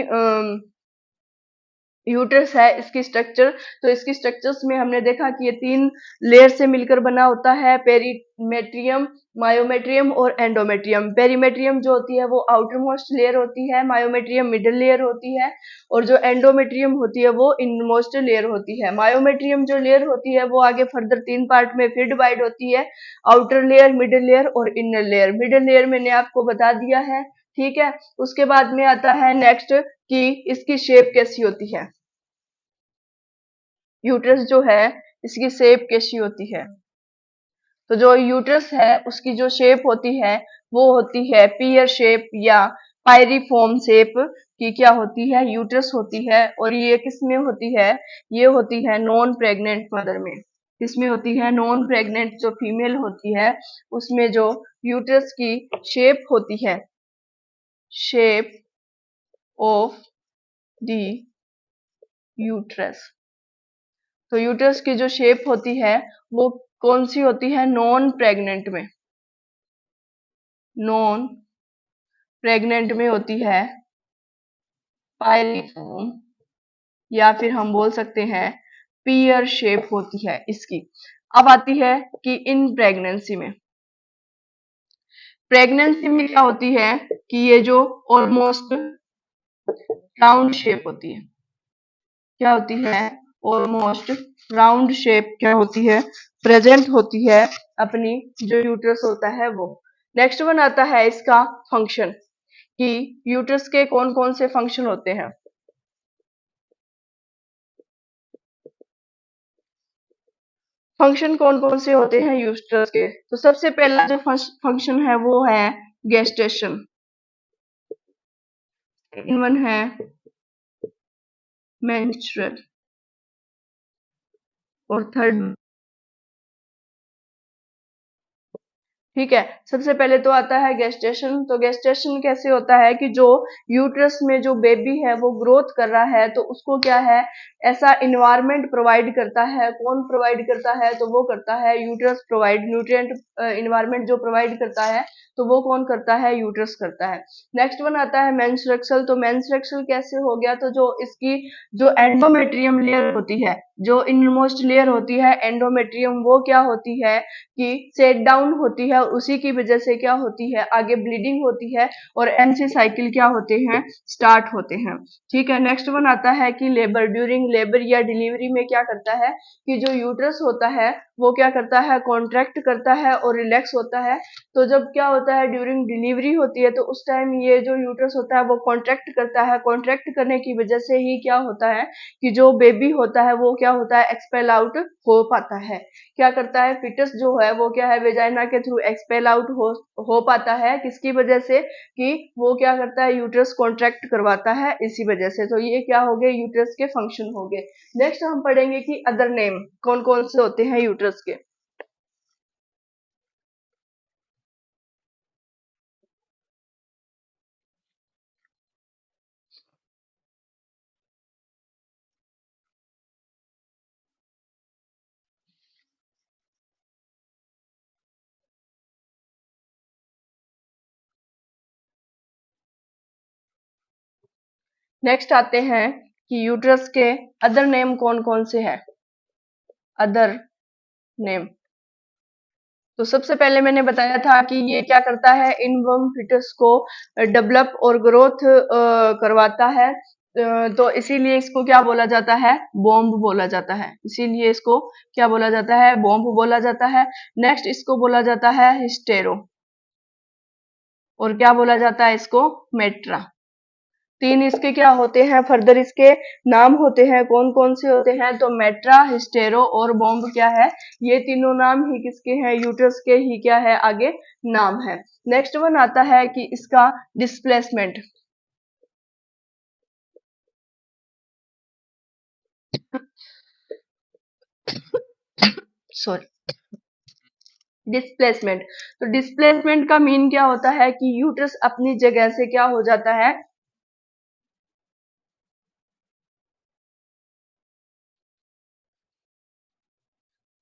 यूट्रस है इसकी स्ट्रक्चर। तो इसकी स्ट्रक्चर्स में हमने देखा कि ये 3 लेयर से मिलकर बना होता है, पेरीमेट्रियम, मायोमेट्रियम और एंडोमेट्रियम। पेरीमेट्रियम जो होती है वो आउटर मोस्ट लेयर होती है, मायोमेट्रियम मिडिल लेयर होती है, और जो एंडोमेट्रियम होती है वो इनमोस्ट लेयर होती है। मायोमेट्रियम जो लेयर होती है वो आगे फर्दर 3 पार्ट में फिर डिवाइड होती है, आउटर लेयर, मिडिल लेयर और इनर लेयर। मिडिल लेयर मैंने आपको बता दिया है। ठीक है, उसके बाद में आता है नेक्स्ट कि इसकी शेप कैसी होती है, यूट्रस जो है इसकी शेप कैसी होती है। तो जो यूट्रस है उसकी जो शेप होती है वो होती है पीयर शेप या पायरीफॉर्म शेप की क्या होती है, यूट्रस होती है। और ये किस में होती है, ये होती है नॉन प्रेग्नेंट मदर में। किसमें होती है, नॉन प्रेग्नेंट जो फीमेल होती है उसमें जो यूट्रस की शेप होती है, शेप ऑफ द यूट्रस। तो यूट्रस की जो शेप होती है वो कौन सी होती है, नॉन प्रेग्नेंट में, नॉन प्रेग्नेंट में होती है पायरिफॉर्म, या फिर हम बोल सकते हैं पीयर शेप होती है इसकी। अब आती है कि इन प्रेगनेंसी में, प्रेगनेंसी में क्या होती है कि ये जो ऑलमोस्ट राउंड शेप होती है, क्या होती है, ऑलमोस्ट राउंड शेप क्या होती है, प्रेजेंट होती है अपनी जो यूट्रस होता है वो। नेक्स्ट वन आता है इसका फंक्शन, कि यूट्रस के कौन कौन से फंक्शन होते हैं। फंक्शन कौन कौन से होते हैं यूट्रस के, तो सबसे पहला जो फंक्शन है वो है गेस्टेशन, सेकंड वन है मेंस्ट्रुअल, और थर्ड ठीक है। सबसे पहले तो आता है गेस्टेशन। तो गेस्टेशन कैसे होता है कि जो यूट्रस में जो बेबी है वो ग्रोथ कर रहा है, तो उसको क्या है, ऐसा इन्वायरमेंट प्रोवाइड करता है। कौन प्रोवाइड करता है, तो वो करता है यूट्रस प्रोवाइड। न्यूट्रिएंट इन्वायरमेंट जो प्रोवाइड करता है, तो वो कौन करता है, यूट्रस करता है। नेक्स्ट वन आता है मेंस्ट्रुअल। तो मेंस्ट्रुअल कैसे हो गया, तो जो इसकी जो एंडोमेट्रियम लेयर होती है, जो इनमोस्ट लेयर होती है एंडोमेट्रियम, वो क्या होती है कि सेट डाउन होती है, उसी की वजह से क्या होती है, आगे ब्लीडिंग होती है और एमसी साइकिल क्या होते हैं, स्टार्ट होते हैं। ठीक है। नेक्स्ट वन आता है कि लेबर। ड्यूरिंग लेबर या डिलीवरी में क्या करता है कि जो यूट्रस होता है वो क्या करता है, कॉन्ट्रैक्ट करता है और रिलैक्स होता है। तो जब क्या होता है, ड्यूरिंग डिलीवरी होती है, तो उस टाइम ये जो यूट्रस होता है वो कॉन्ट्रैक्ट करता है। कॉन्ट्रैक्ट करने की वजह से ही क्या होता है कि जो बेबी होता है वो क्या होता है, एक्सपेल आउट हो पाता है। क्या करता है, फिटस जो है वो क्या है, वेजाइना के थ्रू एक्सपेल आउट हो पाता है। किसकी वजह से, कि वो क्या करता है, यूट्रस कॉन्ट्रैक्ट करवाता है, इसी वजह से। तो ये क्या हो गए, यूट्रस के फंक्शन हो गए। नेक्स्ट हम पढ़ेंगे कि अदर नेम कौन कौन से होते हैं यूट्रस के। नेक्स्ट आते हैं कि यूट्रस के अदर नेम कौन कौन से हैं। अदर नेम, तो सबसे पहले मैंने बताया था कि ये क्या करता है, इनवर्म फिटस को डेवलप और ग्रोथ करवाता है। तो इसीलिए इसको क्या बोला जाता है, बॉम्ब बोला जाता है। इसीलिए इसको क्या बोला जाता है, बॉम्ब बोला जाता है। नेक्स्ट इसको बोला जाता है हिस्टेरो, और क्या बोला जाता है इसको, मेट्रा। तीन इसके क्या होते हैं, फर्दर इसके नाम होते हैं। कौन कौन से होते हैं, तो मेट्रा, हिस्टेरो और बॉम्ब क्या है, ये तीनों नाम ही किसके हैं, यूट्रस के ही क्या है, आगे नाम है। नेक्स्ट वन आता है कि इसका डिस्प्लेसमेंट। Sorry, displacement. तो डिस्प्लेसमेंट का मीन क्या होता है कि यूट्रस अपनी जगह से क्या हो जाता है,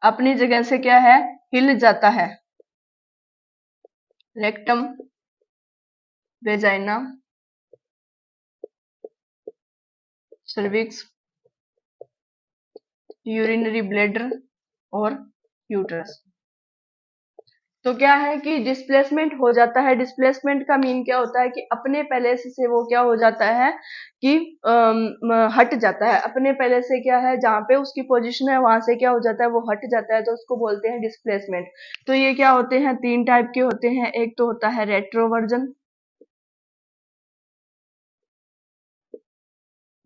अपनी जगह से क्या है, हिल जाता है। Rectum, vagina, cervix, urinary bladder और यूट्रस। तो क्या है कि डिस्प्लेसमेंट हो जाता है। डिस्प्लेसमेंट का मीन क्या होता है कि अपने पैलेस से वो क्या हो जाता है कि हट जाता है। अपने पैलेस से क्या है, जहाँ पे उसकी पोजीशन है वहां से क्या हो जाता है, वो हट जाता है, तो उसको बोलते हैं डिस्प्लेसमेंट। तो ये क्या होते हैं, तीन टाइप के होते हैं। एक तो होता है रेट्रोवर्जन,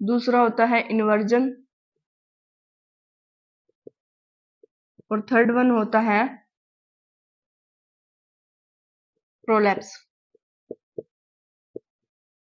दूसरा होता है इन्वर्जन, और थर्ड वन होता है प्रोलैप्स।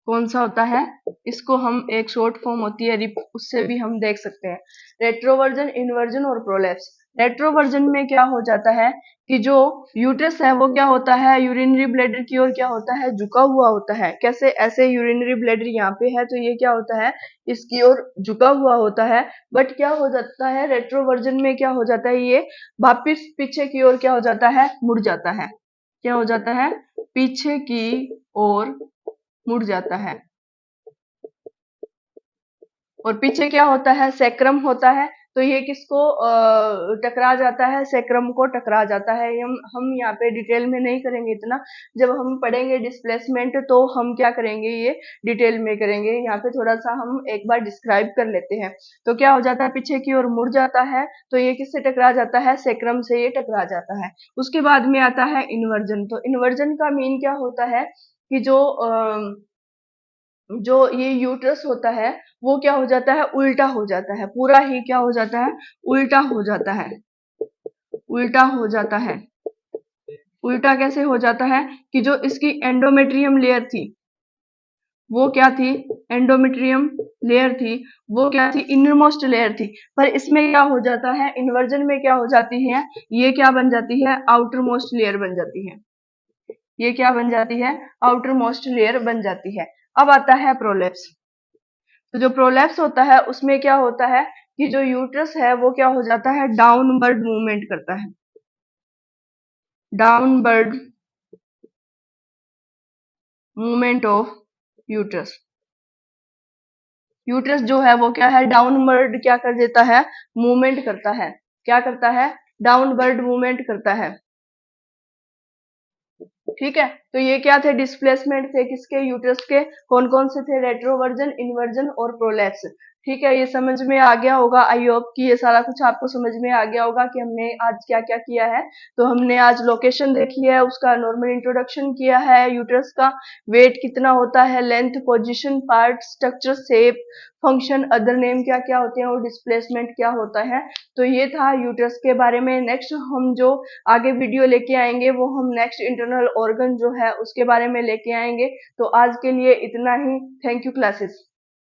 कौन सा होता है, इसको हम एक शॉर्ट फॉर्म होती है रिप, उससे भी हम देख सकते हैं। रेट्रोवर्जन, इन्वर्जन और प्रोलैप्स। रेट्रोवर्जन में क्या हो जाता है कि जो यूट्रस है वो क्या होता है, यूरिनरी ब्लैडर की ओर क्या होता है, झुका हुआ होता है। कैसे, ऐसे यूरिनरी ब्लैडर यहाँ पे है तो ये क्या होता है, इसकी ओर झुका हुआ होता है। बट क्या हो जाता है, रेट्रोवर्जन में क्या हो जाता है, ये वापिस पीछे की ओर क्या हो जाता है, मुड़ जाता है। क्या हो जाता है, पीछे की ओर मुड़ जाता है। और पीछे क्या होता है, सैक्रम होता है। तो ये किसको टकरा जाता है, सैक्रम को टकरा जाता है। हम यहाँ पे डिटेल में नहीं करेंगे इतना। जब हम पढ़ेंगे डिस्प्लेसमेंट तो हम क्या करेंगे, ये डिटेल में करेंगे। यहाँ पे थोड़ा सा हम एक बार डिस्क्राइब कर लेते हैं। तो क्या हो जाता है, पीछे की ओर मुड़ जाता है, तो ये किससे टकरा जाता है, सैक्रम से ये टकरा जाता है। उसके बाद में आता है इन्वर्जन। तो इन्वर्जन का मीन क्या होता है कि जो ये यूट्रस होता है वो क्या हो जाता है, उल्टा हो जाता है। पूरा ही क्या हो जाता है, उल्टा हो जाता है। उल्टा हो जाता है। उल्टा कैसे हो जाता है कि जो इसकी एंडोमेट्रियम लेयर थी वो क्या थी, एंडोमेट्रियम लेयर थी, वो क्या थी, इनरमोस्ट लेयर थी। पर इसमें क्या हो जाता है, इन्वर्जन में क्या हो जाती है, ये क्या बन जाती है, आउटर मोस्ट लेयर बन जाती है। ये क्या बन जाती है, आउटर मोस्ट लेयर बन जाती है। अब आता है प्रोलेप्स। तो जो प्रोलेप्स होता है उसमें क्या होता है कि जो यूट्रस है वो क्या हो जाता है, डाउनवर्ड मूवमेंट करता है, downward movement of uterus. Uterus जो है वो क्या है, डाउनवर्ड क्या कर देता है, मूवमेंट करता है। क्या करता है, डाउनवर्ड मूवमेंट करता है। ठीक है, तो ये क्या थे, डिस्प्लेसमेंट थे किसके, यूट्रस के। कौन कौन से थे, रेट्रोवर्जन, इन्वर्जन और प्रोलैप्स। ठीक है, ये समझ में आ गया होगा। आई होप कि ये सारा कुछ आपको समझ में आ गया होगा कि हमने आज क्या क्या किया है। तो हमने आज लोकेशन देखी है, उसका नॉर्मल इंट्रोडक्शन किया है, यूट्रस का वेट कितना होता है, length, position, part, structure, shape, function, other name क्या क्या होते हैं और डिस्प्लेसमेंट क्या होता है। तो ये था यूट्रस के बारे में। नेक्स्ट हम जो आगे वीडियो लेके आएंगे वो हम नेक्स्ट इंटरनल ऑर्गन जो है उसके बारे में लेके आएंगे। तो आज के लिए इतना ही। Thank you classes.